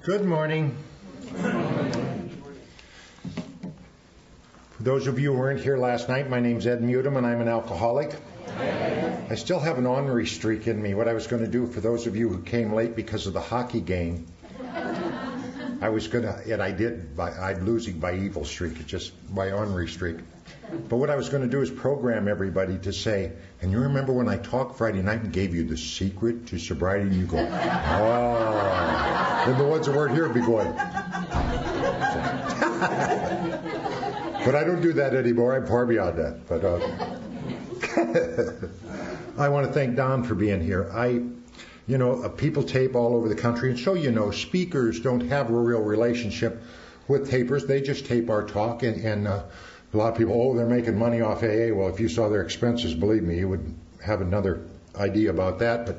Good morning. For those of you who weren't here last night, my name's Ed Mutum and I'm an alcoholic. I still have an ornery streak in me. What I was going to do for those of you who came late because of the hockey game, I was going to, and I did, I'm losing by evil streak, it's just my ornery streak. But what I was going to do is program everybody to say, and you remember when I talked Friday night and gave you the secret to sobriety, and you go, oh. Then the ones that weren't here would be going. But I don't do that anymore. I'm far beyond that. But I want to thank Don for being here. People tape all over the country, and so speakers don't have a real relationship with tapers. They just tape our talk, and a lot of people, they're making money off AA. Well, if you saw their expenses, believe me, you would have another idea about that. But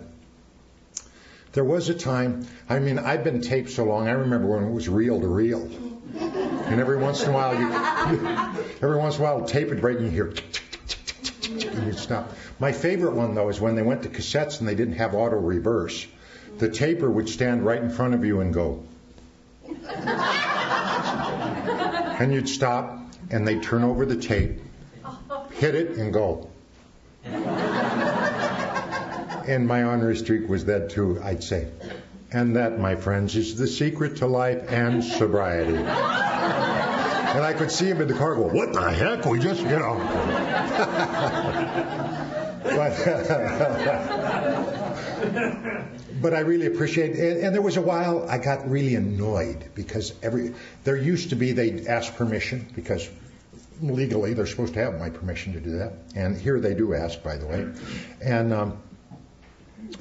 there was a time, I've been taped so long, I remember when it was reel to reel. And every once in a while, tape would break and you hear, and you'd stop. My favorite one, though, is when they went to cassettes and they didn't have auto reverse. The taper would stand right in front of you and go. And you'd stop, and they'd turn over the tape, hit it, and go. And my ornery streak was that, too, I'd say. And that, my friends, is the secret to life and sobriety. And I could see him in the car go, what the heck? We just, But I really appreciate it. And there was a while I got really annoyed because there used to be, they'd ask permission because legally they're supposed to have my permission to do that. And here they do ask, by the way. And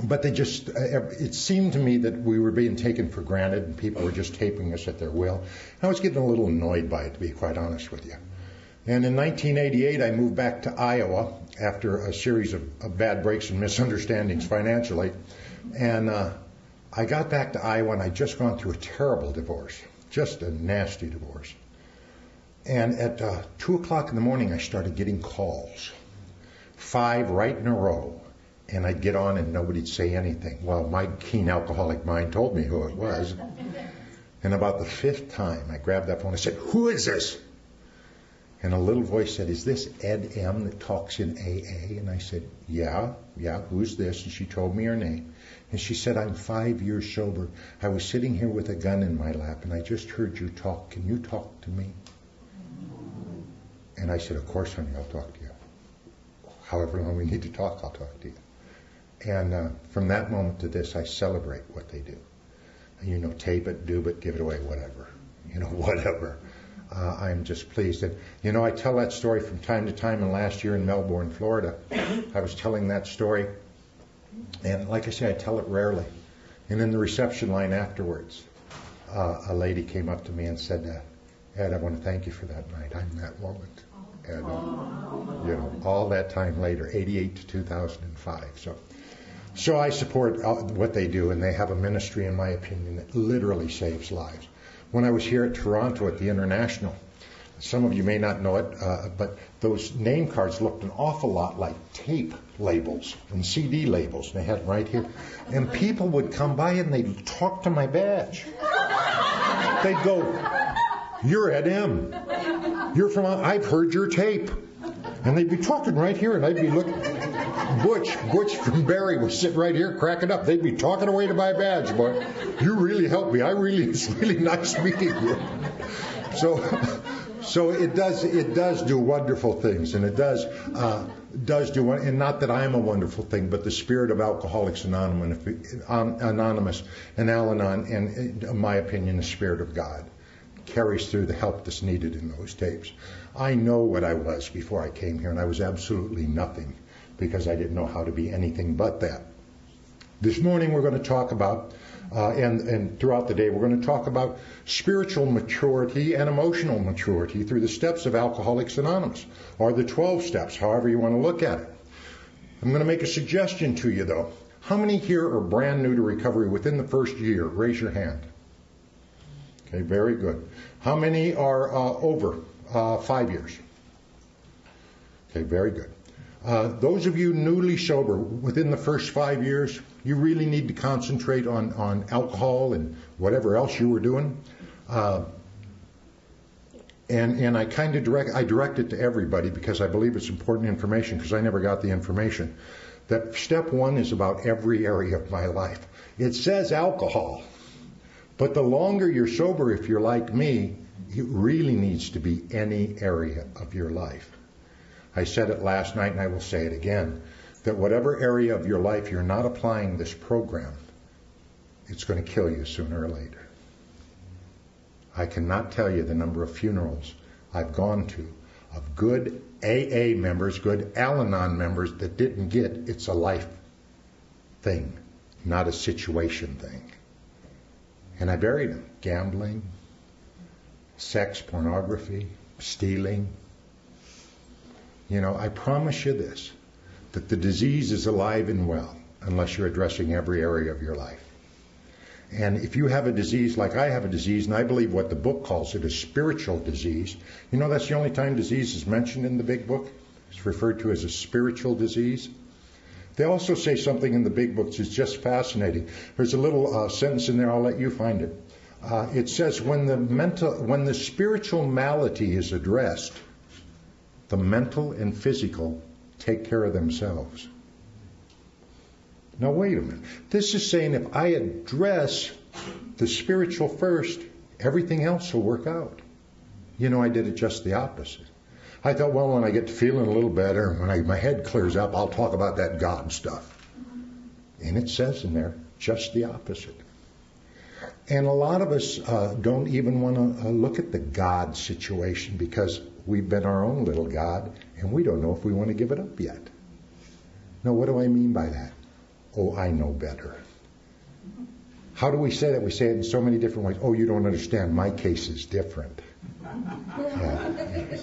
but they just, it seemed to me that we were being taken for granted and people were just taping us at their will. I was getting a little annoyed by it, to be quite honest with you. And in 1988, I moved back to Iowa after a series of bad breaks and misunderstandings financially. And I got back to Iowa and I'd just gone through a terrible divorce, just a nasty divorce. And at 2 o'clock in the morning, I started getting calls, 5 right in a row. And I'd get on and nobody'd say anything. Well, my keen alcoholic mind told me who it was. And about the 5th time, I grabbed that phone and said, who is this? And a little voice said, is this Ed M. that talks in AA? And I said, yeah, who's this? And she told me her name. And she said, I'm 5 years sober. I was sitting here with a gun in my lap, and I just heard you talk. Can you talk to me? And I said, of course, honey, I'll talk to you. However long we need to talk, I'll talk to you. And from that moment to this, I celebrate what they do. Tape it, do it, give it away, whatever. Whatever. I'm just pleased. And, I tell that story from time to time. And last year in Melbourne, Florida, I was telling that story. And like I say, I tell it rarely. And in the reception line afterwards, a lady came up to me and said, Ed, I want to thank you for that night. I'm that woman. And, all that time later, 88 to 2005. So I support what they do, and they have a ministry, in my opinion, that literally saves lives. When I was here at Toronto at the International, some of you may not know it, but those name cards looked an awful lot like tape labels and CD labels. They had right here. And people would come by and they'd talk to my badge. They'd go, you're Ed M. You're from, I've heard your tape. And they'd be talking right here, and I'd be looking. Butch from Barrie was sitting right here cracking up. They'd be talking away to my badge, boy. You really helped me. It's really nice meeting you. So it does do wonderful things, and it does do, and not that I am a wonderful thing, but the spirit of Alcoholics Anonymous and Al-Anon, and in my opinion, the spirit of God, carries through the help that's needed in those tapes. I know what I was before I came here, and I was absolutely nothing because I didn't know how to be anything but that. This morning we're going to talk about, and throughout the day, we're going to talk about spiritual maturity and emotional maturity through the steps of Alcoholics Anonymous, or the 12 steps, however you want to look at it. I'm going to make a suggestion to you, though. How many here are brand new to recovery within the first year? Raise your hand. Okay, very good. How many are over 5 years? Okay, very good. Those of you newly sober, within the first 5 years, you really need to concentrate on alcohol and whatever else you were doing. And I kind of direct it to everybody because I believe it's important information, because I never got the information. That step 1 is about every area of my life. It says alcohol, but the longer you're sober, if you're like me, it really needs to be any area of your life. I said it last night and I will say it again, that whatever area of your life you're not applying this program, it's going to kill you sooner or later. I cannot tell you the number of funerals I've gone to of good AA members, good Al-Anon members that didn't get it's a life thing, not a situation thing. And I buried them. Gambling, sex, pornography, stealing. You know, I promise you this, that the disease is alive and well unless you're addressing every area of your life. And if you have a disease like I have a disease, and I believe what the book calls it, a spiritual disease, you know that's the only time disease is mentioned in the big book. It's referred to as a spiritual disease. They also say something in the big books that's just fascinating. There's a little sentence in there, I'll let you find it. It says when the spiritual malady is addressed, the mental and physical take care of themselves. Now wait a minute. This is saying if I address the spiritual first, everything else will work out. You know, I did it just the opposite. I thought, well, when I get to feeling a little better, when my head clears up, I'll talk about that God stuff. And it says in there just the opposite. And a lot of us don't even want to look at the God situation because we've been our own little God and we don't know if we want to give it up yet. Now, what do I mean by that? Oh, I know better. How do we say that? We say it in so many different ways. Oh, you don't understand. My case is different. Yeah.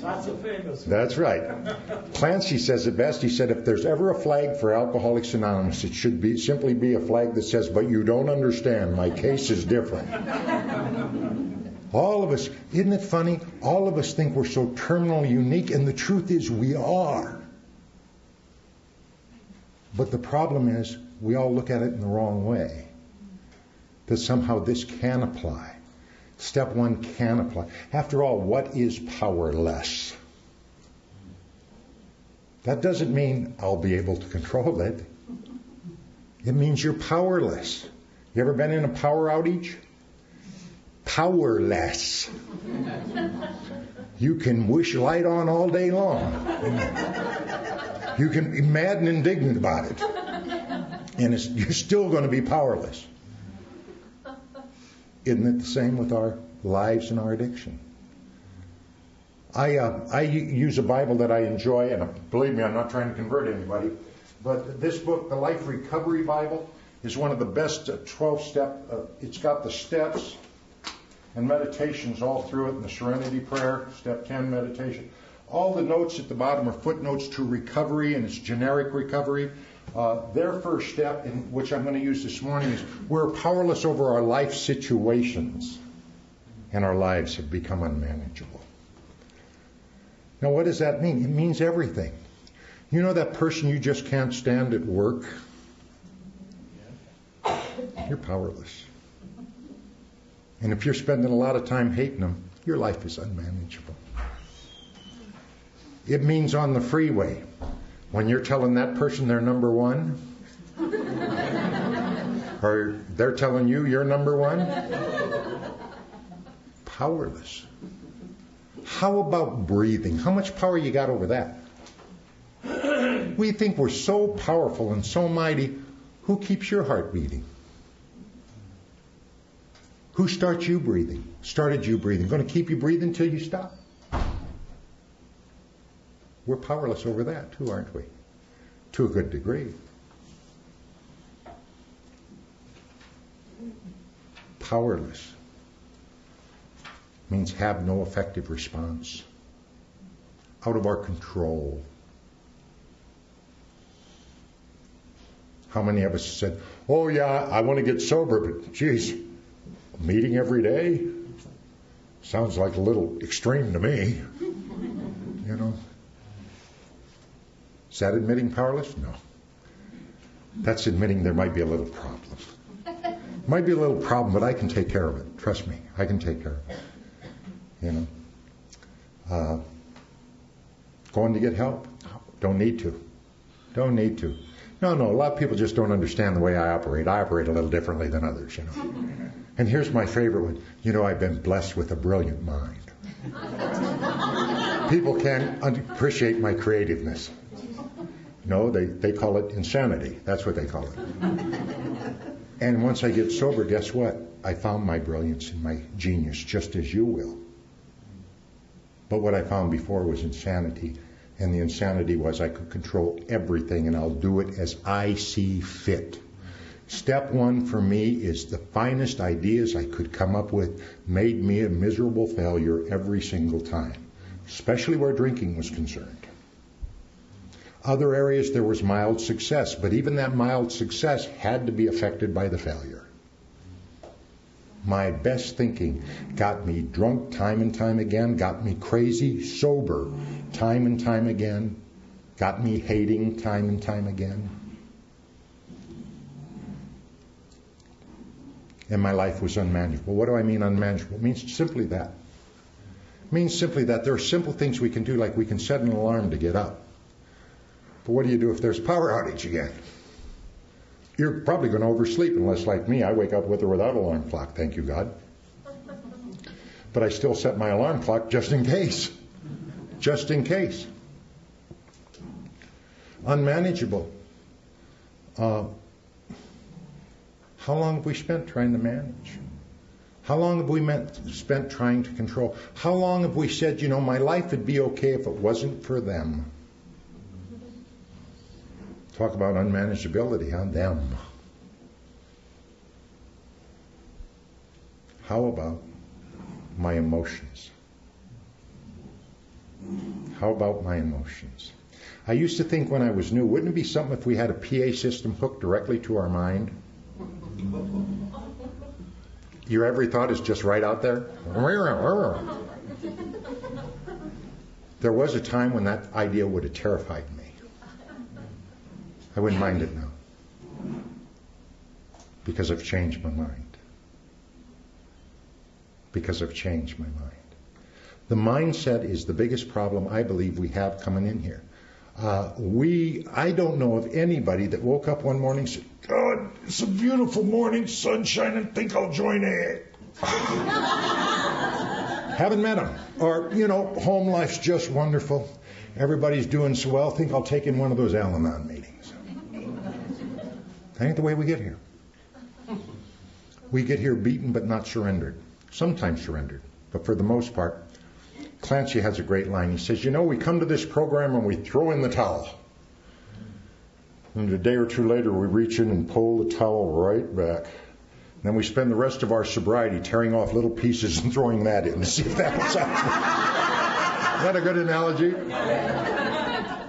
That's a famous one. That's right. Clancy says it best. He said, if there's ever a flag for Alcoholics Anonymous, it should simply be a flag that says, but you don't understand. My case is different. All of us, isn't it funny? All of us think we're so terminally unique, and the truth is we are. But the problem is we all look at it in the wrong way. That somehow this can apply. Step 1 can apply. After all, what is powerless? That doesn't mean I'll be able to control it. It means you're powerless. You ever been in a power outage? Powerless. You can wish light on all day long. You can be mad and indignant about it. And you're still going to be powerless. Isn't it the same with our lives and our addiction? I use a Bible that I enjoy, and believe me, I'm not trying to convert anybody, but this book, the Life Recovery Bible, is one of the best 12-step. It's got the steps and meditations all through it, and the Serenity Prayer, Step 10 meditation. All the notes at the bottom are footnotes to recovery, and it's generic recovery. Their first step, which I'm going to use this morning, is we're powerless over our life situations, and our lives have become unmanageable. Now, what does that mean? It means everything. You know that person you just can't stand at work? You're powerless. And if you're spending a lot of time hating them, your life is unmanageable. It means on the freeway, when you're telling that person they're number one, or they're telling you you're number one, powerless. How about breathing? How much power you got over that? We think we're so powerful and so mighty. Who keeps your heart beating? Who starts you breathing? Started you breathing? Going to keep you breathing till you stop? We're powerless over that too, aren't we? To a good degree. Powerless means have no effective response. Out of our control. How many of us said, oh yeah, I want to get sober, but geez, a meeting every day? Sounds like a little extreme to me. You know? Is that admitting powerless? No. That's admitting there might be a little problem. Might be a little problem, but I can take care of it. Trust me, I can take care of it. You know. Going to get help? Don't need to. Don't need to. No, a lot of people just don't understand the way I operate. I operate a little differently than others, you know. And here's my favorite one. You know, I've been blessed with a brilliant mind. People can't appreciate my creativeness. No, they call it insanity. That's what they call it. And once I get sober, guess what? I found my brilliance and my genius, just as you will. But what I found before was insanity. And the insanity was I could control everything, and I'll do it as I see fit. Step one for me is the finest ideas I could come up with made me a miserable failure every single time, especially where drinking was concerned. Other areas there was mild success, but even that mild success had to be affected by the failure. My best thinking got me drunk time and time again, got me crazy, sober time and time again, got me hating time and time again. And my life was unmanageable. What do I mean unmanageable? It means simply that. It means simply that there are simple things we can do, like we can set an alarm to get up. But what do you do if there's a power outage again? You're probably going to oversleep, unless, like me, I wake up with or without alarm clock, thank you, God. But I still set my alarm clock just in case. Just in case. Unmanageable. How long have we spent trying to manage? How long have we spent trying to control? How long have we said, you know, my life would be okay if it wasn't for them? Talk about unmanageability on them. How about my emotions? How about my emotions? I used to think when I was new, wouldn't it be something if we had a PA system hooked directly to our mind? Your every thought is just right out there? There was a time when that idea would have terrified me. I wouldn't mind it now. Because I've changed my mind. Because I've changed my mind. The mindset is the biggest problem I believe we have coming in here. I don't know of anybody that woke up one morning and said, God, it's a beautiful morning, sunshine, and think I'll join AA. Haven't met them. Or, you know, home life's just wonderful. Everybody's doing so well, think I'll take in one of those Al-Anon meetings. That ain't the way we get here. We get here beaten but not surrendered. Sometimes surrendered. But for the most part, Clancy has a great line. He says, you know, we come to this program and we throw in the towel. And a day or two later, we reach in and pull the towel right back. And then we spend the rest of our sobriety tearing off little pieces and throwing that in to see if that was out. Is that a good analogy?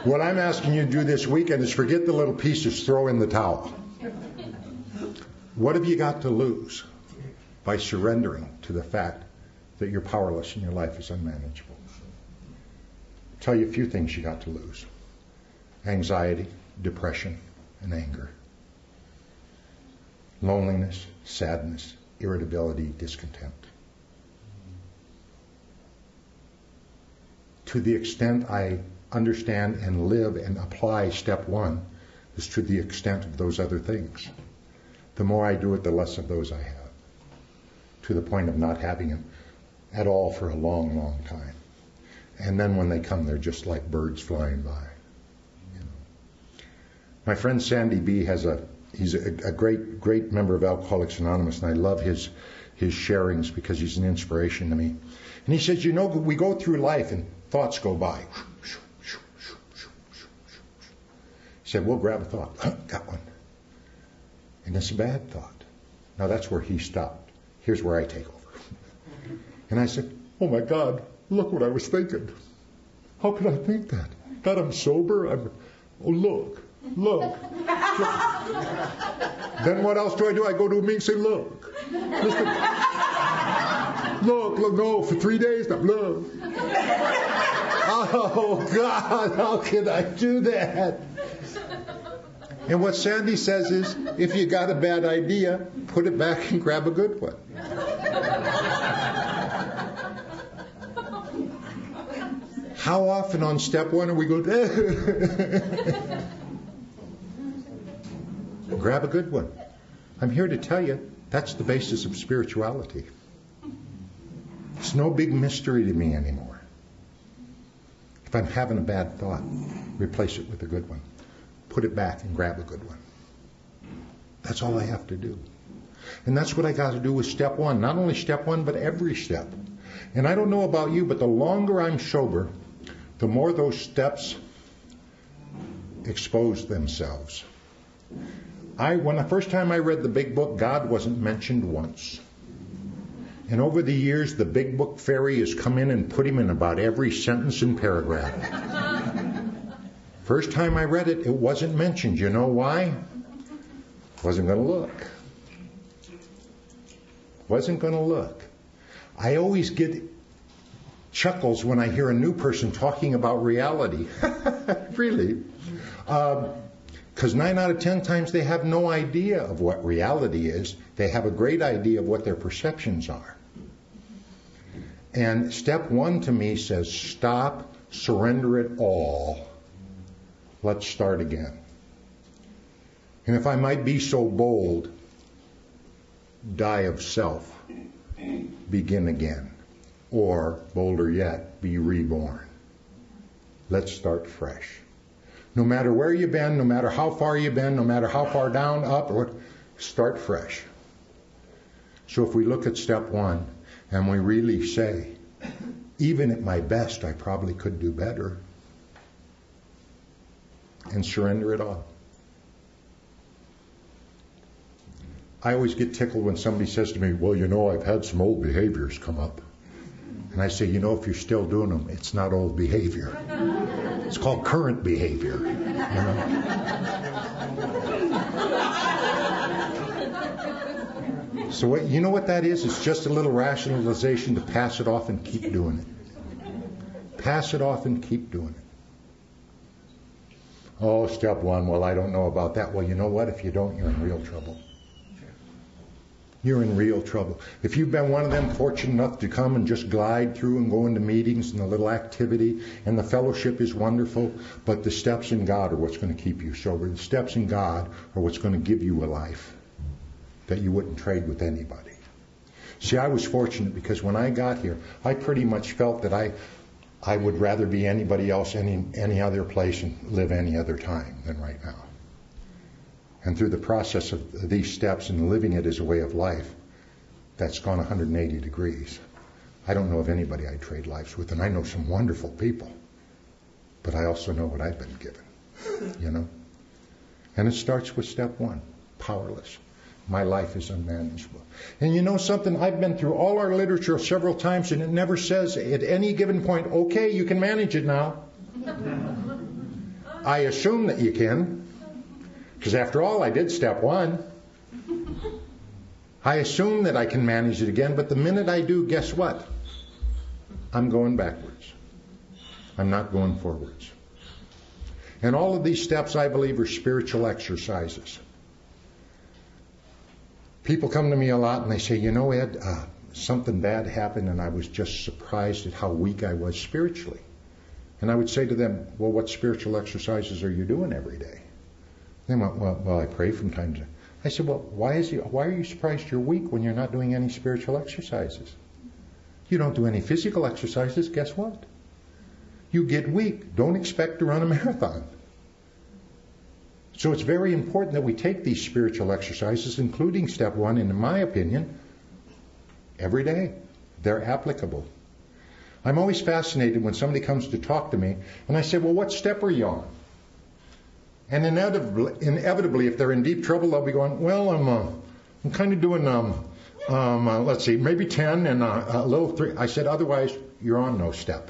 What I'm asking you to do this weekend is forget the little pieces, throw in the towel. What have you got to lose by surrendering to the fact that you're powerless and your life is unmanageable? I'll tell you a few things you got to lose. Anxiety, depression, and anger. Loneliness, sadness, irritability, discontent. To the extent I understand and live and apply step one is to the extent of those other things. The more I do it, the less of those I have. To the point of not having them at all for a long, long time. And then when they come, they're just like birds flying by. You know. My friend Sandy B. he's a great member of Alcoholics Anonymous, and I love his sharings because he's an inspiration to me. And he says, you know, we go through life and thoughts go by. He said, we'll grab a thought. Got one. And it's a bad thought. Now that's where he stopped. Here's where I take over. And I said, oh my God, look what I was thinking. How could I think that? God, I'm sober. Oh, look. Then what else do? I go to him and say, look. Listen. Look, no, for 3 days now, look. Oh, God, how could I do that? And what Sandy says is, if you got a bad idea, put it back and grab a good one. How often on step one are we going, grab a good one? I'm here to tell you, that's the basis of spirituality. It's no big mystery to me anymore. If I'm having a bad thought, replace it with a good one. Put it back and grab a good one. That's all I have to do. And that's what I got to do with step one. Not only step one, but every step. And I don't know about you, but the longer I'm sober, the more those steps expose themselves. When the first time I read the Big Book, God wasn't mentioned once. And over the years, the Big Book fairy has come in and put him in about every sentence and paragraph. First time I read it, it wasn't mentioned. You know why? Wasn't going to look. Wasn't going to look. I always get chuckles when I hear a new person talking about reality. Really. Because 9 out of 10 times they have no idea of what reality is. They have a great idea of what their perceptions are. And step one to me says, stop, surrender it all. Let's start again. And if I might be so bold, die of self, begin again. Or, bolder yet, be reborn. Let's start fresh. No matter where you've been, no matter how far you've been, no matter how far down, up, or start fresh. So if we look at step one and we really say, even at my best, I probably could do better, and surrender it all. I always get tickled when somebody says to me, well, you know, I've had some old behaviors come up. And I say, you know, if you're still doing them, it's not old behavior. It's called current behavior. You know? So what, you know what that is? It's just a little rationalization to pass it off and keep doing it. Pass it off and keep doing it. Oh, step one, well, I don't know about that. Well, you know what? If you don't, you're in real trouble. You're in real trouble. If you've been one of them fortunate enough to come and just glide through and go into meetings and a little activity, and the fellowship is wonderful, but the steps in God are what's going to keep you sober. The steps in God are what's going to give you a life that you wouldn't trade with anybody. See, I was fortunate because when I got here, I pretty much felt that I would rather be anybody else any other place and live any other time than right now. And through the process of these steps and living it as a way of life, that's gone 180 degrees. I don't know of anybody I'd trade lives with, and I know some wonderful people. But I also know what I've been given, you know. And it starts with step one, powerless. My life is unmanageable. And you know something? I've been through all our literature several times, and it never says at any given point, okay, you can manage it now. I assume that you can. Because after all, I did step one. I assume that I can manage it again, but the minute I do, guess what? I'm going backwards. I'm not going forwards. And all of these steps, I believe, are spiritual exercises. People come to me a lot and they say, you know, Ed, something bad happened and I was just surprised at how weak I was spiritually. And I would say to them, well, what spiritual exercises are you doing every day? They went, well, I pray from time to time. I said, well, why are you surprised you're weak when you're not doing any spiritual exercises? You don't do any physical exercises, guess what? You get weak. Don't expect to run a marathon. So it's very important that we take these spiritual exercises, including step one, and in my opinion, every day. They're applicable. I'm always fascinated when somebody comes to talk to me, and I say, well, what step are you on? And inevitably, if they're in deep trouble, they'll be going, well, I'm kind of doing, let's see, maybe 10 and a little 3. I said, otherwise, you're on no step.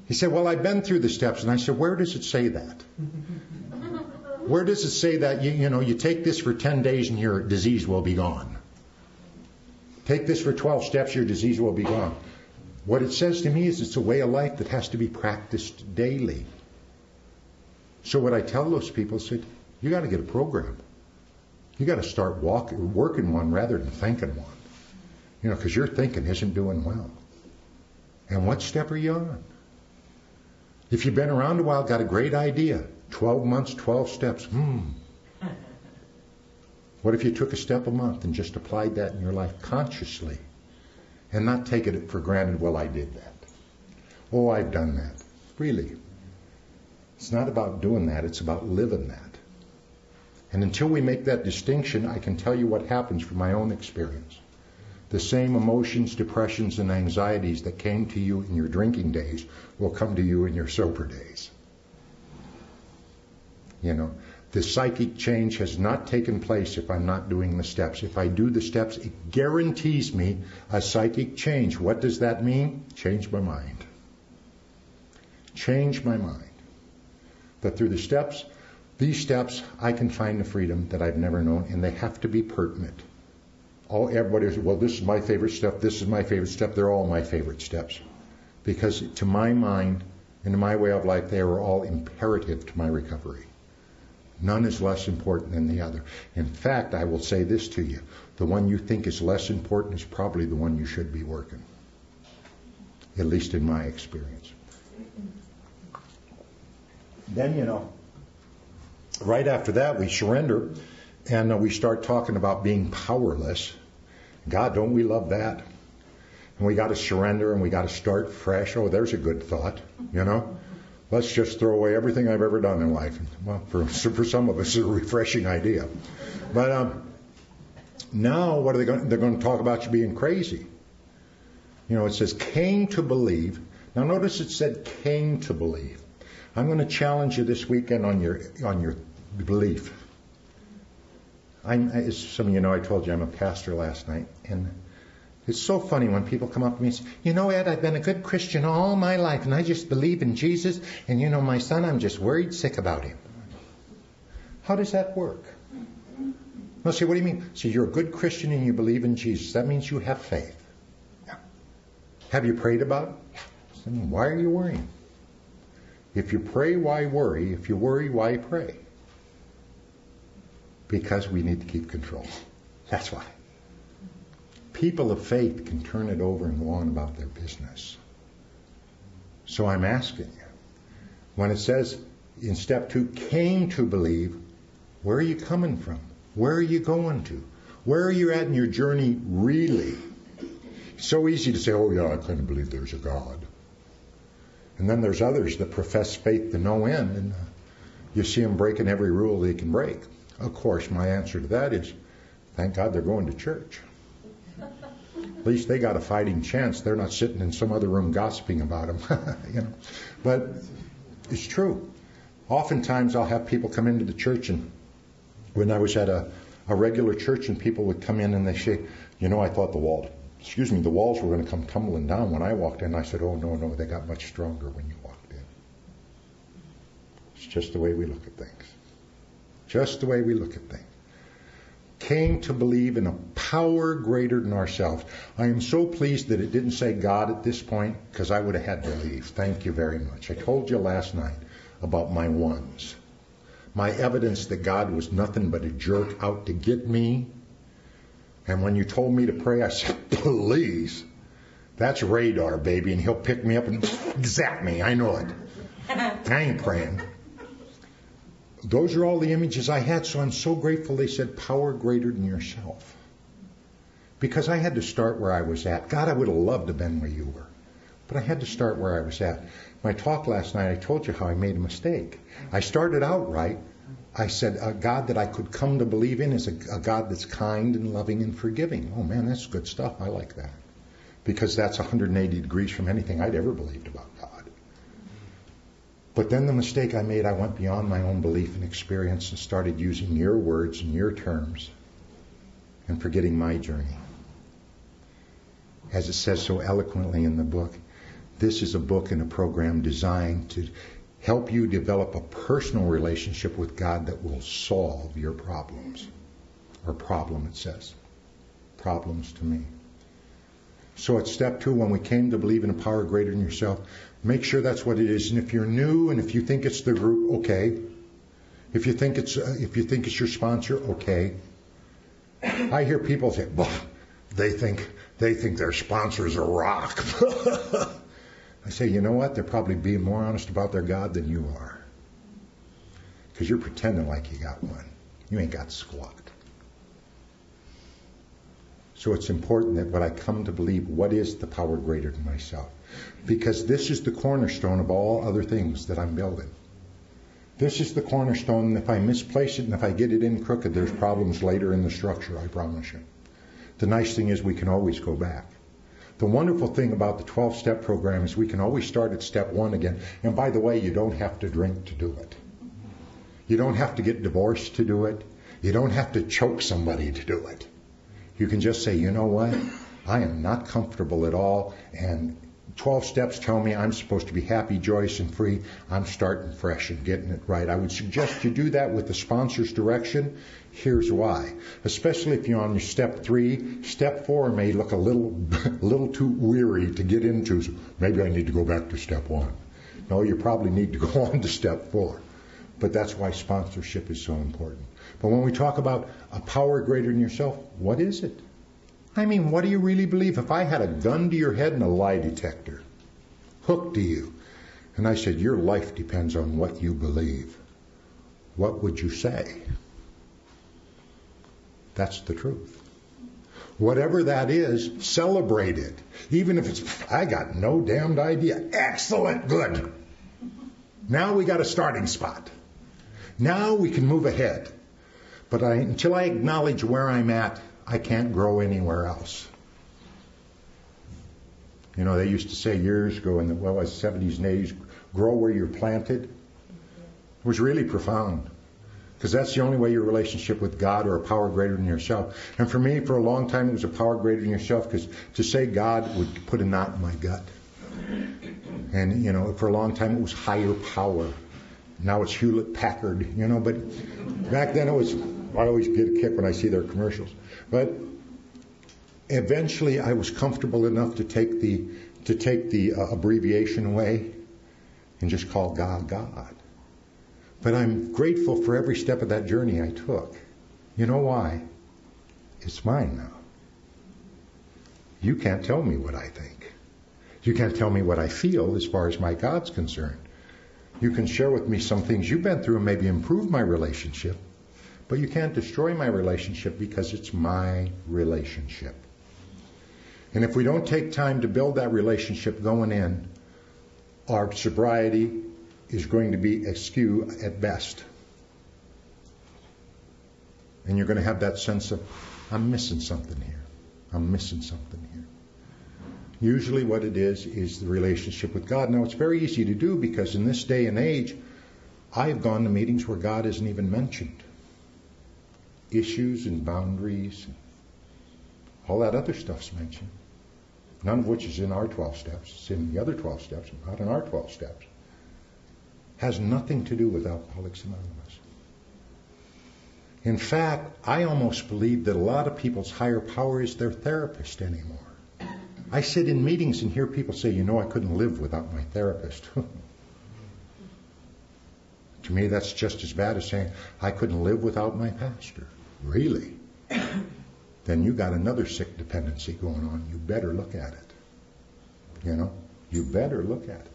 He said, well, I've been through the steps. And I said, where does it say that? Where does it say that, you take this for 10 days and your disease will be gone? Take this for 12 steps, your disease will be gone. What it says to me is it's a way of life that has to be practiced daily. So what I tell those people is, you got to get a program. You got to start working one rather than thinking one. Because your thinking isn't doing well. And what step are you on? If you've been around a while, got a great idea. 12 months, 12 steps. What if you took a step a month and just applied that in your life consciously and not taking it for granted, well, I did that. Oh, I've done that. Really. It's not about doing that. It's about living that. And until we make that distinction, I can tell you what happens from my own experience. The same emotions, depressions, and anxieties that came to you in your drinking days will come to you in your sober days. The psychic change has not taken place if I'm not doing the steps. If I do the steps, it guarantees me a psychic change. What does that mean? Change my mind. Change my mind. That through these steps, I can find the freedom that I've never known, and they have to be pertinent. Everybody says, well, this is my favorite step, this is my favorite step. They're all my favorite steps. Because to my mind and to my way of life, they are all imperative to my recovery. None is less important than the other. In fact, I will say this to you. The one you think is less important is probably the one you should be working. At least in my experience. Then, right after that, we surrender. And we start talking about being powerless. God, don't we love that? And we got to surrender and we got to start fresh. Oh, there's a good thought, Let's just throw away everything I've ever done in life. Well, for some of us, it's a refreshing idea. But now, what are they going? They're going to talk about you being crazy. It says came to believe. Now, notice it said came to believe. I'm going to challenge you this weekend on your belief. As some of you know, I told you I'm a pastor last night, and it's so funny when people come up to me and say, Ed, I've been a good Christian all my life, and I just believe in Jesus, and my son, I'm just worried sick about him. How does that work? I'll say, what do you mean? So you're a good Christian and you believe in Jesus. That means you have faith. Yeah. Have you prayed about it? So why are you worrying? If you pray, why worry? If you worry, why pray? Because we need to keep control. That's why. People of faith can turn it over and go on about their business. So I'm asking you, when it says in step 2, came to believe, where are you coming from? Where are you going to? Where are you at in your journey really? It's so easy to say, oh yeah, I kind of believe there's a God. And then there's others that profess faith to no end, and you see them breaking every rule they can break. Of course, my answer to that is, thank God they're going to church. At least they got a fighting chance. They're not sitting in some other room gossiping about them. But it's true. Oftentimes I'll have people come into the church, and when I was at a regular church, and people would come in and they say, I thought the walls were going to come tumbling down when I walked in. I said, oh, no, they got much stronger when you walked in. It's just the way we look at things. Just the way we look at things. Came to believe in a power greater than ourselves. I am so pleased that it didn't say God at this point, because I would have had to leave. Thank you very much. I told you last night about my ones. My evidence that God was nothing but a jerk out to get me. And when you told me to pray, I said, please. That's radar, baby, and he'll pick me up and zap me. I know it. I ain't praying. Those are all the images I had, so I'm so grateful they said power greater than yourself. Because I had to start where I was at. God, I would have loved to have been where you were. But I had to start where I was at. My talk last night, I told you how I made a mistake. I started out right. I said a God that I could come to believe in is a God that's kind and loving and forgiving. Oh man, that's good stuff. I like that. Because that's 180 degrees from anything I'd ever believed about God. But then the mistake I made, I went beyond my own belief and experience and started using your words and your terms and forgetting my journey. As it says so eloquently in the book, this is a book and a program designed to help you develop a personal relationship with God that will solve your problems. Or problem, it says. Problems to me. So at step 2, when we came to believe in a power greater than yourself, make sure that's what it is. And if you're new and if you think it's the group, okay. If you think it's your sponsor, okay. I hear people say, well, they think their sponsors are rock. I say, you know what? They're probably being more honest about their God than you are. Because you're pretending like you got one. You ain't got squat. So it's important that when I come to believe, what is the power greater than myself? Because this is the cornerstone of all other things that I'm building. This is the cornerstone, and if I misplace it and if I get it in crooked, there's problems later in the structure, I promise you. The nice thing is we can always go back. The wonderful thing about the 12-step program is we can always start at step 1 again. And by the way, you don't have to drink to do it. You don't have to get divorced to do it. You don't have to choke somebody to do it. You can just say, you know what? I am not comfortable at all, and 12 steps tell me I'm supposed to be happy, joyous, and free. I'm starting fresh and getting it right. I would suggest you do that with the sponsor's direction. Here's why. Especially if you're on your step 3. Step 4 may look a little too weary to get into. So maybe I need to go back to step 1. No, you probably need to go on to step 4. But that's why sponsorship is so important. But when we talk about a power greater than yourself, what is it? I mean, what do you really believe? If I had a gun to your head and a lie detector hooked to you, and I said, your life depends on what you believe, what would you say? That's the truth. Whatever that is, celebrate it. Even if it's, I got no damned idea. Excellent, good. Now we got a starting spot. Now we can move ahead. But until I acknowledge where I'm at, I can't grow anywhere else. You know, they used to say years ago in the 70s and 80s, grow where you're planted. It was really profound. Because that's the only way your relationship with God or a power greater than yourself. And for me, for a long time, it was a power greater than yourself, because to say God would put a knot in my gut. And, you know, for a long time, it was higher power. Now it's Hewlett-Packard, you know, but back then it was, I always get a kick when I see their commercials. But eventually I was comfortable enough to take the abbreviation away and just call God, God. But I'm grateful for every step of that journey I took. You know why? It's mine now. You can't tell me what I think. You can't tell me what I feel as far as my God's concerned. You can share with me some things you've been through and maybe improve my relationship, but you can't destroy my relationship because it's my relationship. And if we don't take time to build that relationship going in, our sobriety is going to be askew at best. And you're going to have that sense of, I'm missing something here. I'm missing something here. Usually what it is the relationship with God. Now, it's very easy to do because in this day and age, I've gone to meetings where God isn't even mentioned. Issues and boundaries, all that other stuff's mentioned. None of which is in our 12 steps. It's in the other 12 steps, not in our 12 steps. Has nothing to do with Alcoholics Anonymous. In fact, I almost believe that a lot of people's higher power is their therapist anymore. I sit in meetings and hear people say, you know, I couldn't live without my therapist. To me, that's just as bad as saying, I couldn't live without my pastor. Really? Then you got another sick dependency going on. You better look at it. You know, you better look at it.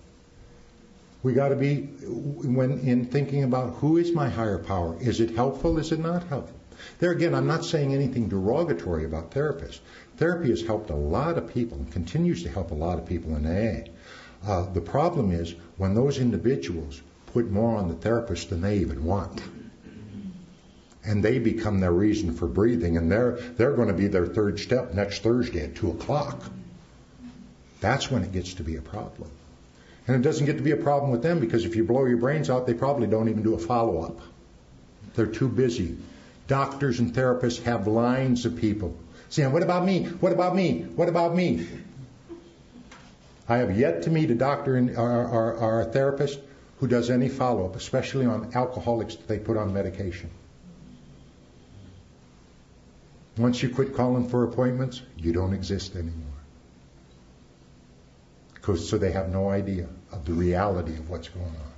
We got to be, when in thinking about who is my higher power, is it helpful, is it not helpful? There again, I'm not saying anything derogatory about therapists. Therapy has helped a lot of people and continues to help a lot of people in AA. The problem is when those individuals put more on the therapist than they even want. And they become their reason for breathing, and they're going to be their third step next Thursday at 2 o'clock. That's when it gets to be a problem. And it doesn't get to be a problem with them because if you blow your brains out, they probably don't even do a follow-up. They're too busy. Doctors and therapists have lines of people saying, what about me? What about me? What about me? I have yet to meet a doctor or a therapist who does any follow-up, especially on alcoholics that they put on medication. Once you quit calling for appointments, you don't exist anymore. so they have no idea of the reality of what's going on.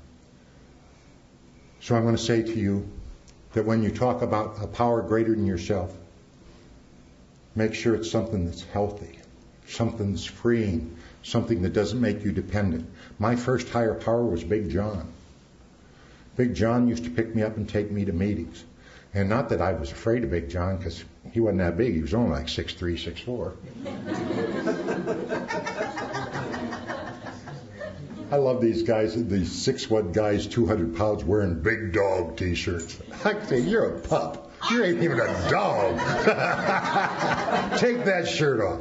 So I'm going to say to you that when you talk about a power greater than yourself, make sure it's something that's healthy, something that's freeing, something that doesn't make you dependent. My first higher power was Big John. Big John used to pick me up and take me to meetings. And not that I was afraid of Big John, because he wasn't that big. He was only like 6'3", 6'4". I love these guys, these 6'1" guys, 200 pounds, wearing big dog T-shirts. I say, you're a pup. You ain't even a dog. Take that shirt off.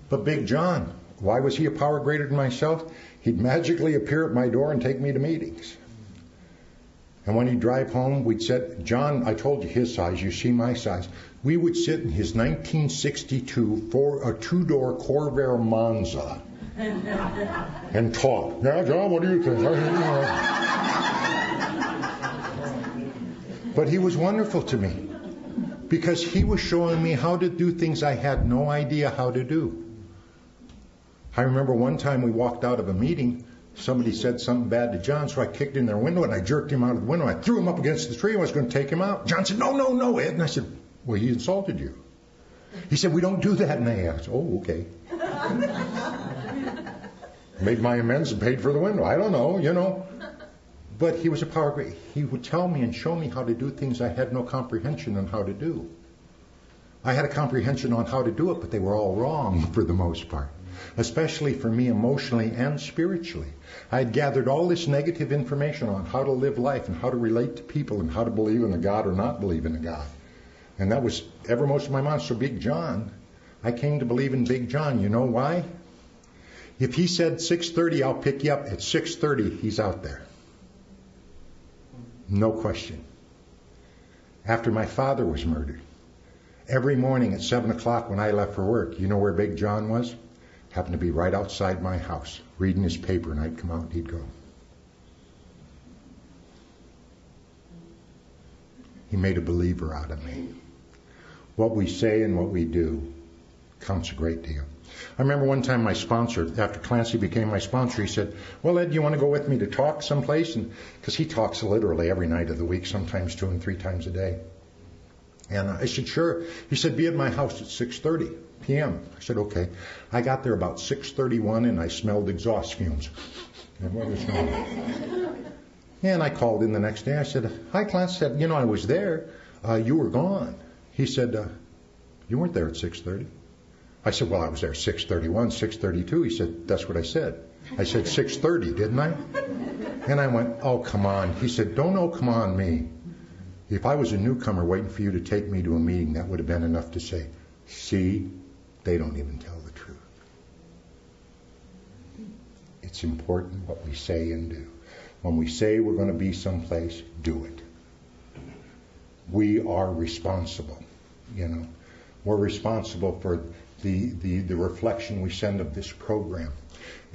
But Big John, why was he a power greater than myself? He'd magically appear at my door and take me to meetings. And when he'd drive home, we'd sit, John, I told you his size, you see my size. We would sit in his 1962 two-door Corvair Monza and talk. Now, John, what do you think? But he was wonderful to me because he was showing me how to do things I had no idea how to do. I remember one time we walked out of a meeting, somebody said something bad to John, so I kicked in their window and I jerked him out of the window. I threw him up against the tree and I was going to take him out. John said, no, Ed. And I said, well, he insulted you. He said, we don't do that in AA. I said, oh, okay. Made my amends and paid for the window. I don't know, But he was a power great. He would tell me and show me how to do things I had no comprehension on how to do. I had a comprehension on how to do it, but they were all wrong for the most part. Especially for me emotionally and spiritually. I had gathered all this negative information on how to live life and how to relate to people and how to believe in a God or not believe in a God. And that was evermost of my mind. So Big John, I came to believe in Big John. You know why? If he said 6:30, I'll pick you up. At 6:30, he's out there. No question. After my father was murdered, every morning at 7 o'clock when I left for work, you know where Big John was? Happened to be right outside my house, reading his paper, and I'd come out and he'd go. He made a believer out of me. What we say and what we do counts a great deal. I remember one time my sponsor, after Clancy became my sponsor, he said, well, Ed, do you want to go with me to talk someplace? Because he talks literally every night of the week, sometimes 2 and 3 times a day. And I said, sure. He said, be at my house at 6:30 p.m. I said, okay. I got there about 6:31 and I smelled exhaust fumes. And what was wrong? And I called in the next day. I said, hi, Clancy. I said, I was there. You were gone. He said, you weren't there at 6:30. I said, well, I was there at 6:31, 6:32. He said, that's what I said. I said 6:30, didn't I? And I went, oh, come on. He said, don't oh, come on me. If I was a newcomer waiting for you to take me to a meeting, that would have been enough to say, see, they don't even tell the truth. It's important what we say and do. When we say we're going to be someplace, do it. We are responsible, We're responsible for the reflection we send of this program.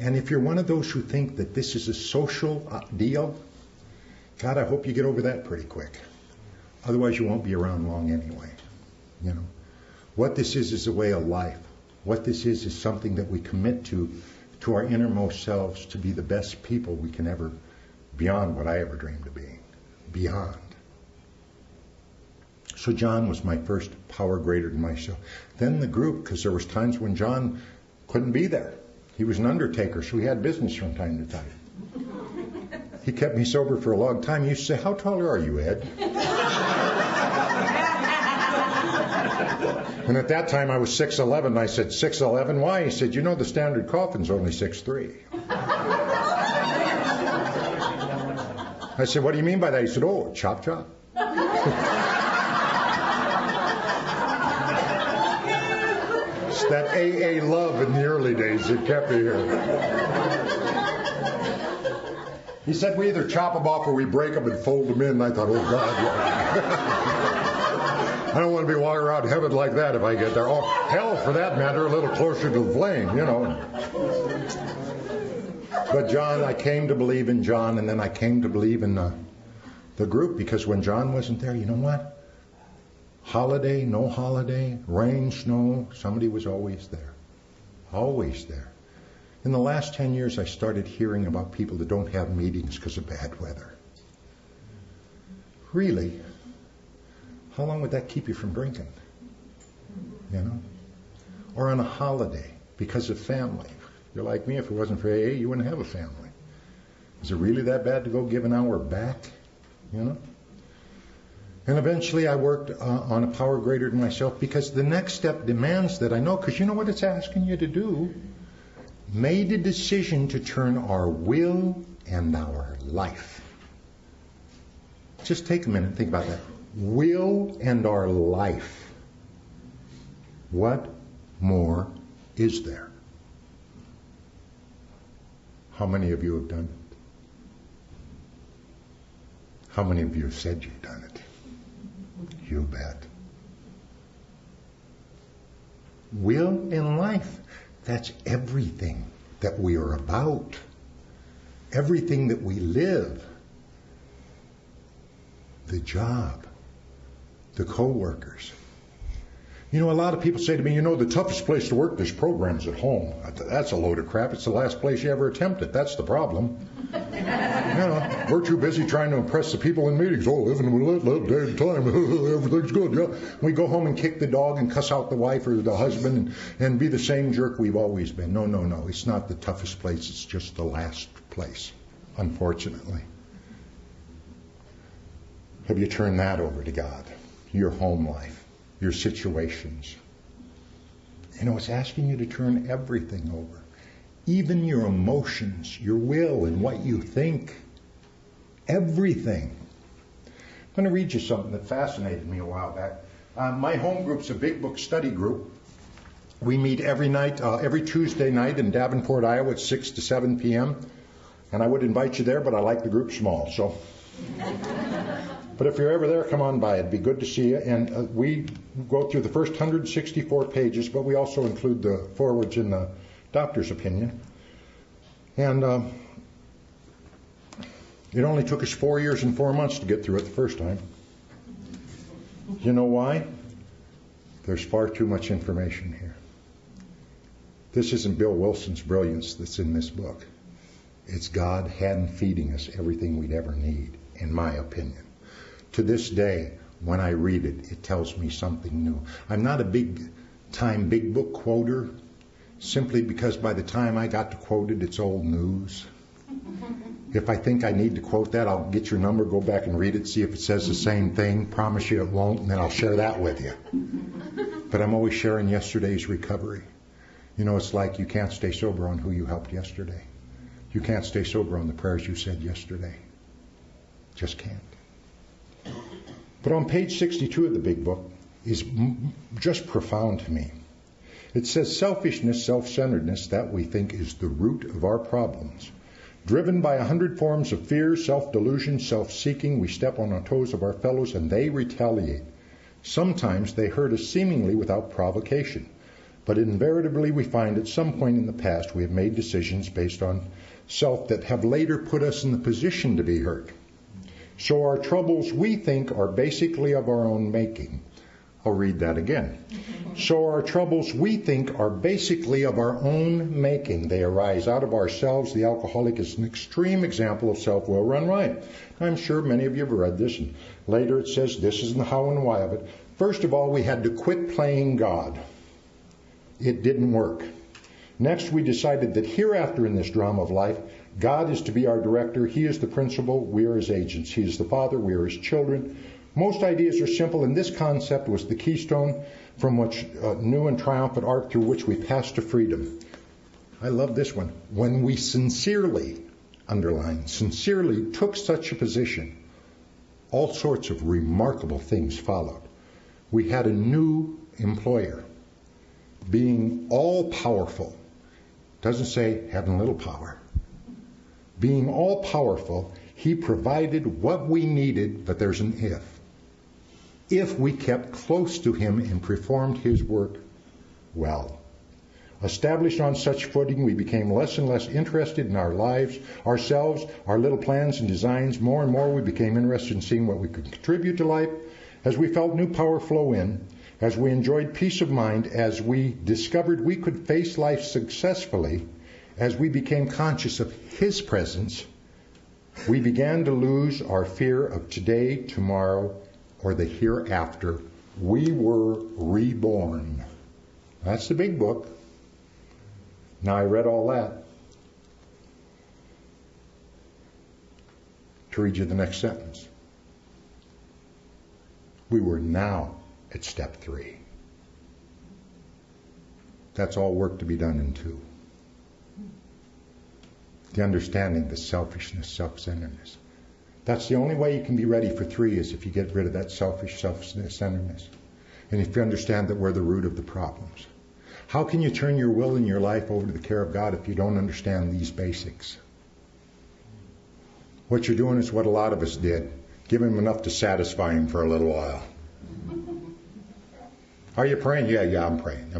And if you're one of those who think that this is a social deal, God, I hope you get over that pretty quick. Otherwise, you won't be around long anyway. What this is a way of life. What this is something that we commit to our innermost selves to be the best people we can ever, beyond what I ever dreamed of being. Beyond. So John was my first power greater than myself. Then the group, because there was times when John couldn't be there. He was an undertaker, so he had business from time to time. He kept me sober for a long time. He used to say, how tall are you, Ed? And at that time I was 6'11", and I said, 6'11", why? He said, the standard coffin's only 6'3". I said, what do you mean by that? He said, oh, chop, chop. It's that AA love in the early days that kept me here. He said, we either chop them off or we break them and fold them in. And I thought, oh, God, I don't want to be walking around heaven like that if I get there. Oh, hell, for that matter, a little closer to the flame, But John, I came to believe in John, and then I came to believe in the group, because when John wasn't there, you know what? Holiday, no holiday, rain, snow, somebody was always there. Always there. In the last 10 years, I started hearing about people that don't have meetings because of bad weather. Really? How long would that keep you from drinking? You know? Or on a holiday because of family. You're like me, if it wasn't for AA, you wouldn't have a family. Is it really that bad to go give an hour back? You know? And eventually I worked on a power greater than myself because the next step demands that I know, because you know what it's asking you to do? Made a decision to turn our will and our life. Just take a minute and think about that. Will and our life. What more is there? How many of you have done it? How many of you have said you've done it? You bet. Will and life. That's everything that we are about. Everything that we live. The job. The co-workers. You know, a lot of people say to me, you know, the toughest place to work this program is at home. That's a load of crap. It's the last place you ever attempted. That's the problem. You know, we're too busy trying to impress the people in meetings. Oh, living a day at a time. Everything's good. Yeah. We go home and kick the dog and cuss out the wife or the husband and be the same jerk we've always been. No. It's not the toughest place. It's just the last place, unfortunately. Have you turned that over to God? Your home life. Your situations. You know, it's asking you to turn everything over. Even your emotions, your will, and what you think. Everything. I'm going to read you something that fascinated me a while back. My home group's a big book study group. We meet every night, every Tuesday night in Davenport, Iowa at 6 to 7 p.m. And I would invite you there, but I like the group small, so... But if you're ever there, come on by. It'd be good to see you. And we go through the first 164 pages, but we also include the forwards in the doctor's opinion. And it only took us 4 years and 4 months to get through it the first time. You know why? There's far too much information here. This isn't Bill Wilson's brilliance that's in this book. It's God hand feeding us everything we'd ever need, in my opinion. To this day, when I read it, it tells me something new. I'm not a big-time big book quoter, simply because by the time I got to quote it, it's old news. If I think I need to quote that, I'll get your number, go back and read it, see if it says the same thing. Promise you it won't, and then I'll share that with you. But I'm always sharing yesterday's recovery. You know, it's like you can't stay sober on who you helped yesterday. You can't stay sober on the prayers you said yesterday. Just can't. But on page 62 of the big book is just profound to me. It says, selfishness, self-centeredness, that we think is the root of our problems. Driven by 100 forms of fear, self-delusion, self-seeking, we step on the toes of our fellows and they retaliate. Sometimes they hurt us seemingly without provocation. But invariably we find at some point in the past we have made decisions based on self that have later put us in the position to be hurt. So our troubles, we think, are basically of our own making. I'll read that again. So our troubles, we think, are basically of our own making. They arise out of ourselves. The alcoholic is an extreme example of self-will run riot. I'm sure many of you have read this, and later it says this is the how and why of it. First of all, we had to quit playing God. It didn't work. Next, we decided that hereafter in this drama of life, God is to be our director. He is the principal. We are his agents. He is the father. We are his children. Most ideas are simple, and this concept was the keystone from which new and triumphant arc through which we pass to freedom. I love this one. When we sincerely, underline, sincerely took such a position, all sorts of remarkable things followed. We had a new employer, being all-powerful. Doesn't say having little power. Being all-powerful, he provided what we needed, but there's an if. If we kept close to him and performed his work well. Established on such footing, we became less and less interested in our lives, ourselves, our little plans and designs. More and more we became interested in seeing what we could contribute to life as we felt new power flow in, as we enjoyed peace of mind, as we discovered we could face life successfully, as we became conscious of His presence, we began to lose our fear of today, tomorrow, or the hereafter. We were reborn. That's the big book. Now I read all that to read you the next sentence. We were now at step 3. That's all work to be done in 2. The understanding, the selfishness, self-centeredness. That's the only way you can be ready for 3 is if you get rid of that selfish, self-centeredness. And if you understand that we're the root of the problems. How can you turn your will and your life over to the care of God if you don't understand these basics? What you're doing is what a lot of us did. Give Him enough to satisfy Him for a little while. Are you praying? Yeah, I'm praying.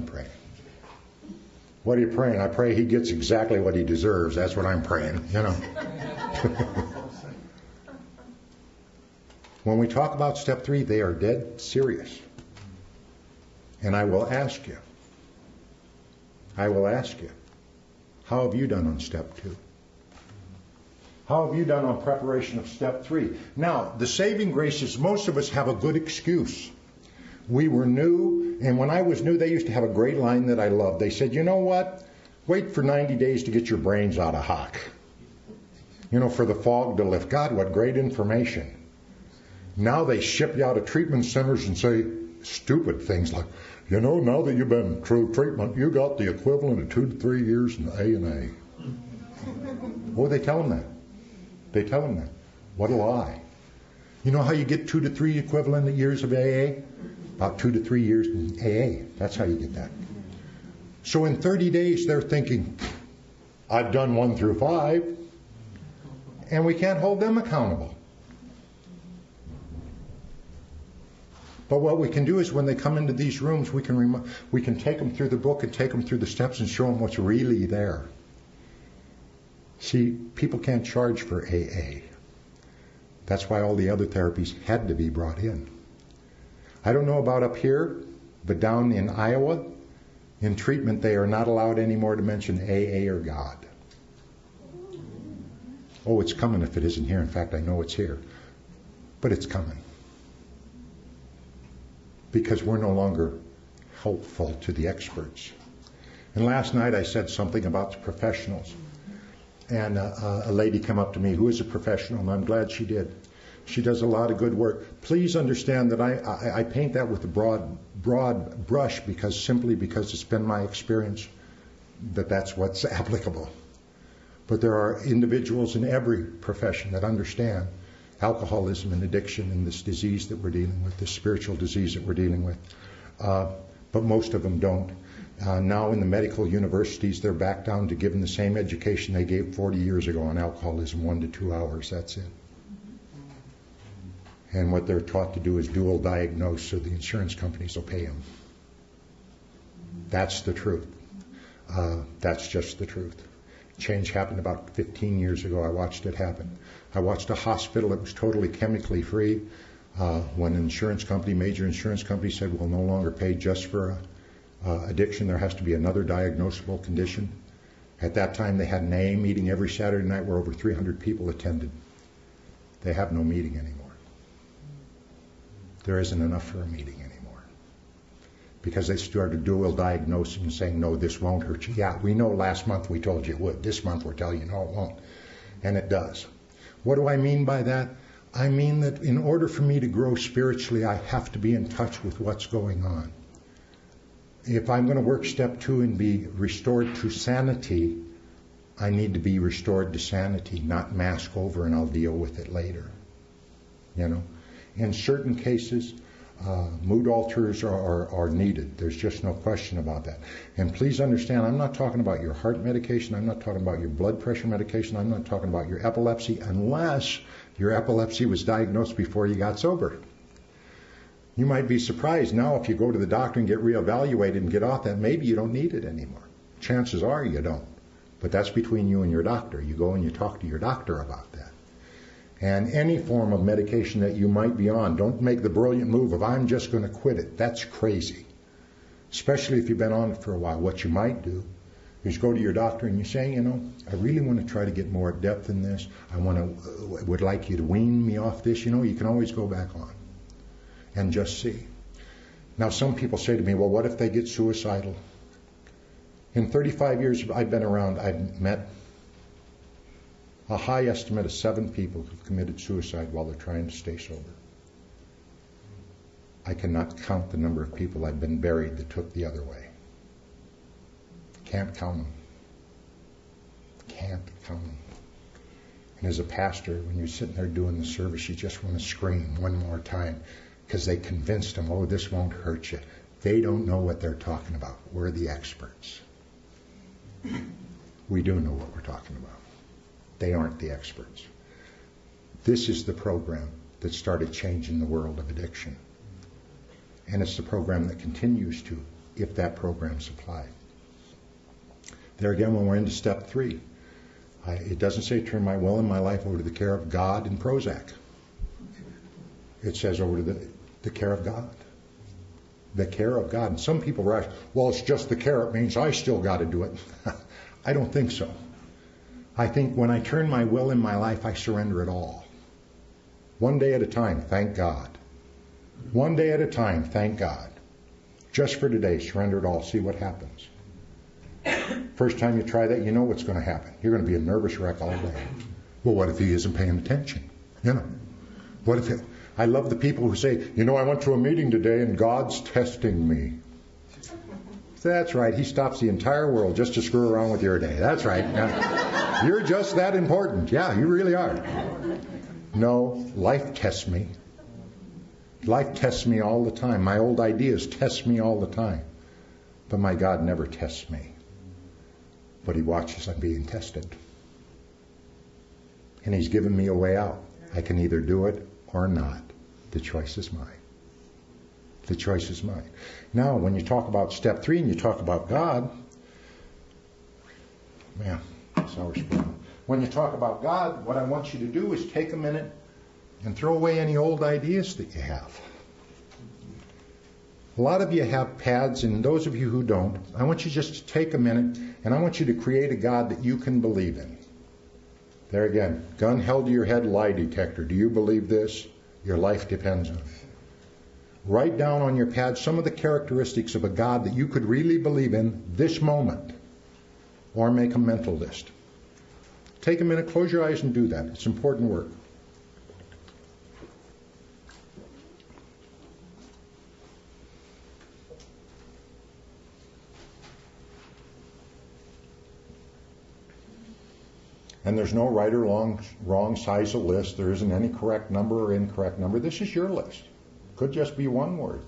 What are you praying? I pray he gets exactly what he deserves. That's what I'm praying, you know. When we talk about step 3, they are dead serious. And I will ask you, how have you done on step 2? How have you done on preparation of step 3? Now, the saving grace is most of us have a good excuse. We were new, and when I was new, they used to have a great line that I loved. They said, you know what? Wait for 90 days to get your brains out of hock. You know, for the fog to lift. God, what great information. Now they ship you out of treatment centers and say stupid things like, you know, now that you've been through treatment, you got the equivalent of 2 to 3 years in A&A. Oh, they tell them that. They tell them that. What a lie. You know how you get 2 to 3 equivalent years of AA? About 2 to 3 years in AA. That's how you get that. So in 30 days, they're thinking, I've done 1 through 5, and we can't hold them accountable. But what we can do is when they come into these rooms, we can take them through the book and take them through the steps and show them what's really there. See, people can't charge for AA. That's why all the other therapies had to be brought in. I don't know about up here, but down in Iowa, in treatment, they are not allowed anymore to mention AA or God. Oh, it's coming if it isn't here. In fact, I know it's here. But it's coming. Because we're no longer helpful to the experts. And last night I said something about the professionals. And a lady came up to me who is a professional, and I'm glad she did. She does a lot of good work. Please understand that I paint that with a broad brush simply because it's been my experience that that's what's applicable. But there are individuals in every profession that understand alcoholism and addiction and this disease that we're dealing with, this spiritual disease that we're dealing with. But most of them don't. Now in the medical universities, they're back down to giving the same education they gave 40 years ago on alcoholism, 1 to 2 hours, that's it. And what they're taught to do is dual diagnose so the insurance companies will pay them. That's the truth. That's just the truth. Change happened about 15 years ago. I watched it happen. I watched a hospital that was totally chemically free when an insurance company, major insurance company, said we'll no longer pay just for addiction. There has to be another diagnosable condition. At that time, they had an AA meeting every Saturday night where over 300 people attended. They have no meeting anymore. There isn't enough for a meeting anymore. Because they started dual diagnosing and saying, no, this won't hurt you. Yeah, we know last month we told you it would. This month we're telling you, no, it won't. And it does. What do I mean by that? I mean that in order for me to grow spiritually, I have to be in touch with what's going on. If I'm going to work step 2 and be restored to sanity, I need to be restored to sanity, not mask over and I'll deal with it later. You know? In certain cases, mood alters are needed. There's just no question about that. And please understand, I'm not talking about your heart medication. I'm not talking about your blood pressure medication. I'm not talking about your epilepsy unless your epilepsy was diagnosed before you got sober. You might be surprised now if you go to the doctor and get reevaluated and get off that, maybe you don't need it anymore. Chances are you don't. But that's between you and your doctor. You go and you talk to your doctor about that. And any form of medication that you might be on, don't make the brilliant move of I'm just going to quit it. That's crazy. Especially if you've been on it for a while. What you might do is go to your doctor and you say, I really want to try to get more depth in this. Would like you to wean me off this. You can always go back on and just see. Now, some people say to me, well, what if they get suicidal? In 35 years I've been around, I've met a high estimate of 7 people who've committed suicide while they're trying to stay sober. I cannot count the number of people I've been buried that took the other way. Can't count them. Can't count them. And as a pastor, when you're sitting there doing the service, you just want to scream one more time because they convinced them, oh, this won't hurt you. They don't know what they're talking about. We're the experts. We do know what we're talking about. They aren't the experts. This is the program that started changing the world of addiction. And it's the program that continues to, if that program's applied. There again, when we're into step 3, it doesn't say turn my will and my life over to the care of God and Prozac. It says over to the care of God. The care of God. And some people rush, well, it's just the care. It means I still got to do it. I don't think so. I think when I turn my will and my life, I surrender it all. One day at a time, thank God. One day at a time, thank God. Just for today, surrender it all. See what happens. First time you try that, you know what's going to happen. You're going to be a nervous wreck all day. Well, what if he isn't paying attention? What if I love the people who say, I went to a meeting today and God's testing me. That's right. He stops the entire world just to screw around with your day. That's right. Now, you're just that important. Yeah, you really are. No, life tests me. Life tests me all the time. My old ideas test me all the time. But my God never tests me. But he watches I'm being tested. And he's given me a way out. I can either do it or not. The choice is mine. The choice is mine. Now, when you talk about step 3 and you talk about God, when you talk about God, what I want you to do is take a minute and throw away any old ideas that you have. A lot of you have pads, and those of you who don't, I want you just to take a minute, and I want you to create a God that you can believe in. There again, gun held to your head, lie detector. Do you believe this? Your life depends on it. Write down on your pad some of the characteristics of a God that you could really believe in this moment, or make a mental list. Take a minute, close your eyes and do that. It's important work. And there's no right or wrong size of list. There isn't any correct number or incorrect number. This is your list. Could just be one word.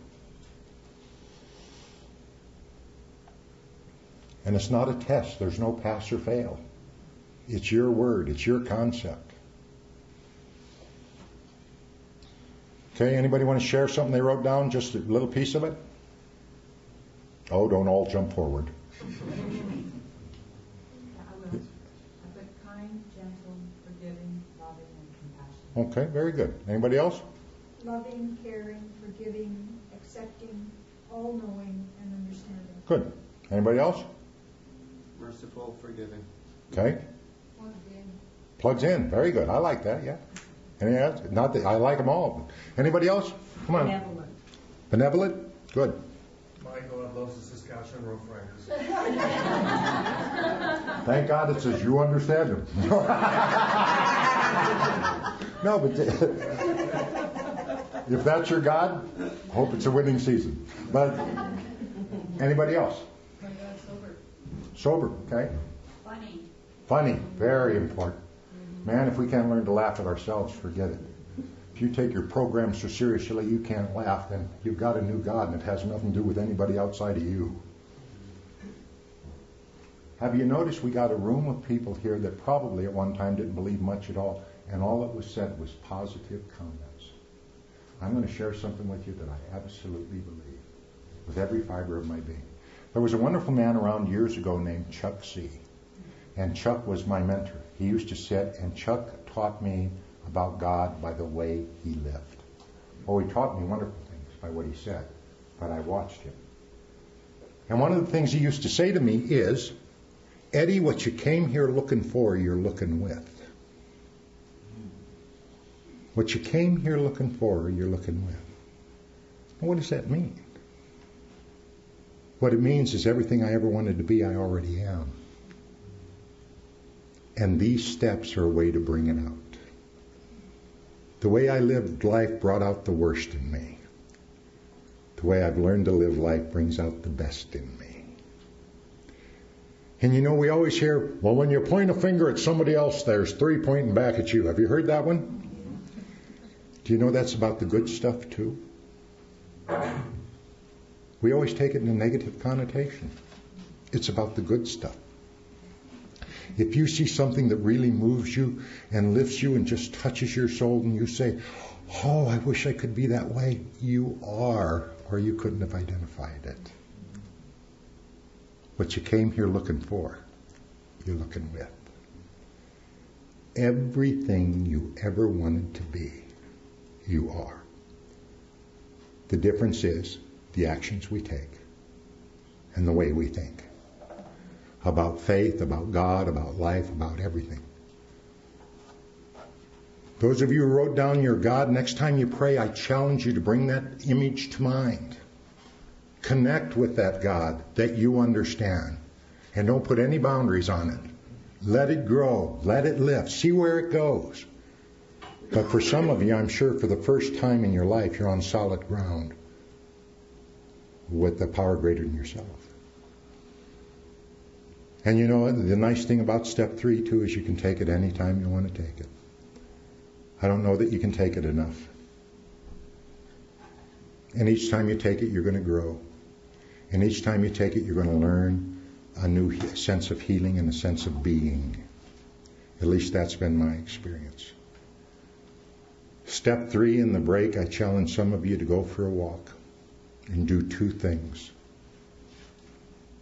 And it's not a test. There's no pass or fail. It's your word. It's your concept. Okay, anybody want to share something they wrote down? Just a little piece of it? Oh, don't all jump forward. Okay, very good. Anybody else? Loving, caring, forgiving, accepting, all-knowing, and understanding. Good. Anybody else? Merciful, forgiving. Okay. Plugged in. Plugs in. Very good. I like that, yeah. Any else? Not that I like them all. Anybody else? Come on. Benevolent. Benevolent? Good. Michael loves the Saskatchewan Rough Riders. Thank God it says you understand them. No, but if that's your God, hope it's a winning season. But anybody else? My God, sober. Sober, okay. Funny. Funny, very important. Man, if we can't learn to laugh at ourselves, forget it. If you take your program so seriously you can't laugh, then you've got a new God and it has nothing to do with anybody outside of you. Have you noticed we got a room of people here that probably at one time didn't believe much at all, and all that was said was positive comments. I'm going to share something with you that I absolutely believe with every fiber of my being. There was a wonderful man around years ago named Chuck C. And Chuck was my mentor. He used to sit, and Chuck taught me about God by the way he lived. Oh, he taught me wonderful things by what he said, but I watched him. And one of the things he used to say to me is, Eddie, what you came here looking for, you're looking with. What you came here looking for, you're looking with. Well, what does that mean? What it means is everything I ever wanted to be, I already am. And these steps are a way to bring it out. The way I lived life brought out the worst in me. The way I've learned to live life brings out the best in me. And you know, we always hear, well, when you point a finger at somebody else, there's three pointing back at you. Have you heard that one? Do you know that's about the good stuff too? We always take it in a negative connotation. It's about the good stuff. If you see something that really moves you and lifts you and just touches your soul and you say, oh, I wish I could be that way, you are, or you couldn't have identified it. What you came here looking for, you're looking with. Everything you ever wanted to be, you are. The difference is the actions we take and the way we think. About faith, about God, about life, about everything. Those of you who wrote down your God, next time you pray, I challenge you to bring that image to mind. Connect with that God that you understand. And don't put any boundaries on it. Let it grow. Let it lift. See where it goes. But for some of you, I'm sure for the first time in your life, you're on solid ground with the power greater than yourself. And you know, the nice thing about step 3 too is you can take it any time you want to take it. I don't know that you can take it enough. And each time you take it, you're going to grow. And each time you take it, you're going to learn a new sense of healing and a sense of being. At least that's been my experience. Step 3 in the break, I challenge some of you to go for a walk and do 2 things.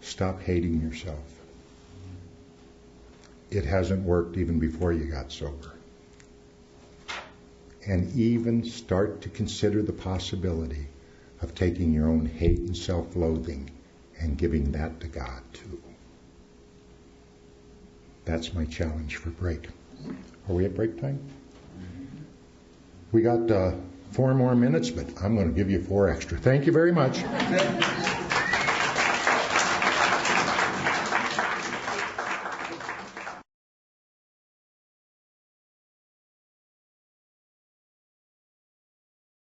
Stop hating yourself. It hasn't worked even before you got sober. And even start to consider the possibility of taking your own hate and self-loathing and giving that to God too. That's my challenge for break. Are we at break time? We got 4 more minutes, but I'm going to give you 4 extra. Thank you very much.